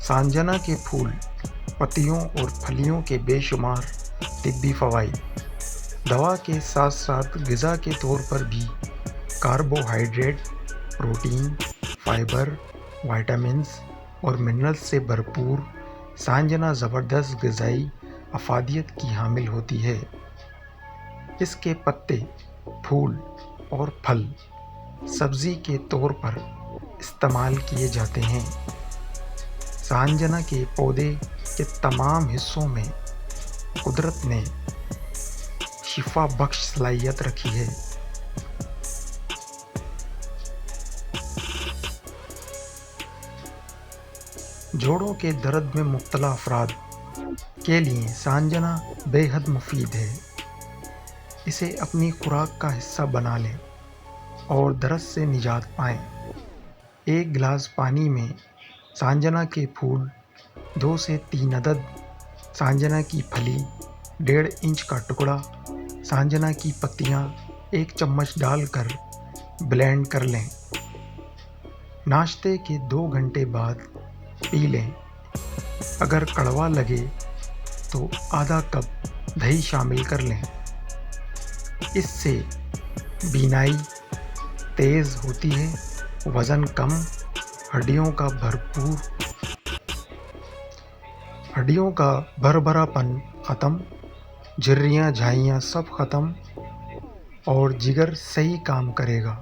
سانجنا کے پھول، پتیوں اور پھلیوں کے بے شمار طبی فوائد۔ دوا کے ساتھ ساتھ غذا کے طور پر بھی کاربوہائیڈریٹ، پروٹین، فائبر، وائٹامنز اور منرلز سے بھرپور سانجنا زبردست غذائی افادیت کی حامل ہوتی ہے۔ اس کے پتے، پھول اور پھل سبزی کے طور پر استعمال کیے جاتے ہیں۔ سانجنا کے پودے کے تمام حصوں میں قدرت نے شفا بخش صلاحیت رکھی ہے۔ جوڑوں کے درد میں مبتلا افراد کے لیے سانجنا بے حد مفید ہے۔ اسے اپنی خوراک کا حصہ بنا لیں اور درد سے نجات پائیں۔ ایک گلاس پانی میں سانجنا کے پھول، 2 سے 3 عدد سانجنا کی پھلی، 1.5 انچ کا ٹکڑا سانجنا کی پتیاں 1 چمچ ڈال کر بلینڈ کر لیں۔ ناشتے کے 2 گھنٹے بعد پی لیں۔ اگر کڑوا لگے تو آدھا کپ دہی شامل کر لیں۔ اس سے بینائی تیز ہوتی ہے، وزن کم، ہڈیوں کا بھربھرا پن ختم، جھریاں جھائیاں سب ختم اور جگر صحیح کام کرے گا۔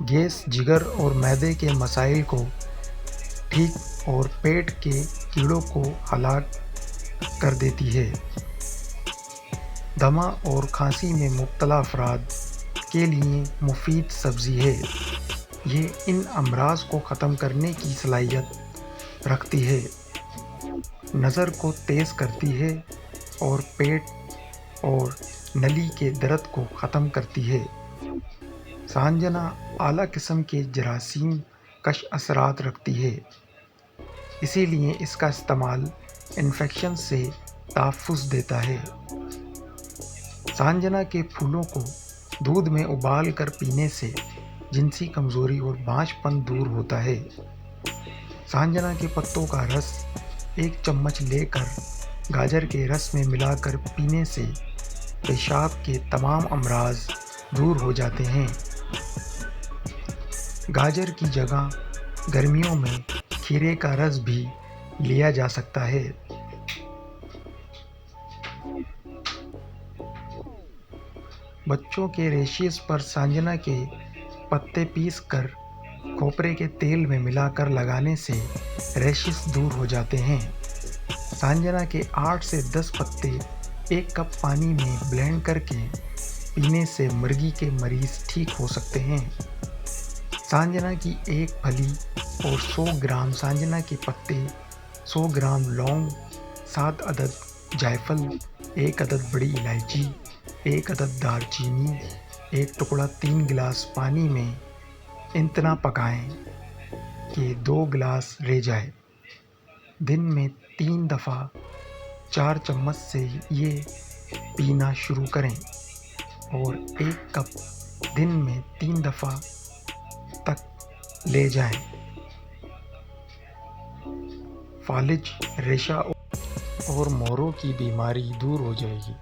گیس، جگر اور معدے کے مسائل کو ٹھیک اور پیٹ کے کیڑوں کو ہلاک کر دیتی ہے۔ دمہ اور کھانسی میں مبتلا افراد کے لیے مفید سبزی ہے۔ یہ ان امراض کو ختم کرنے کی صلاحیت رکھتی ہے، نظر کو تیز کرتی ہے اور پیٹ اور نلی کے درد کو ختم کرتی ہے۔ سانجنا اعلیٰ قسم کے جراثیم کش اثرات رکھتی ہے، اسی لیے اس کا استعمال انفیکشن سے تحفظ دیتا ہے۔ سانجنا کے پھولوں کو دودھ میں ابال کر پینے سے جنسی کمزوری اور بانجھ پن دور ہوتا ہے۔ سانجنا کے پتوں کا رس 1 چمچ لے کر گاجر کے رس میں ملا کر پینے سے پیشاب کے تمام امراض دور ہو جاتے ہیں۔ گاجر کی جگہ گرمیوں میں کھیرے کا رس بھی لیا جا سکتا ہے۔ بچوں کے ریشز پر سانجنا کے پتے پیس کر کھوپرے کے تیل میں ملا کر لگانے سے ریشز دور ہو جاتے ہیں۔ سانجنا کے 8 سے 10 پتے 1 کپ پانی میں بلینڈ کر کے پینے سے مرگی کے مریض ٹھیک ہو سکتے ہیں۔ سانجنا کی 1 پھلی اور 100 گرام سانجنا کے پتے، 100 گرام لونگ، 7 عدد جائفل، 1 عدد بڑی الائچی، 1 عدد دار چینی، 1 ٹکڑا 3 گلاس پانی میں اتنا پکائیں کہ 2 گلاس رہ جائے۔ دن میں 3 دفعہ 4 چمچ سے یہ پینا شروع کریں اور 1 کپ دن میں 3 دفعہ تک لے جائیں۔ فالج، ریشہ اور موروں کی بیماری دور ہو جائے گی۔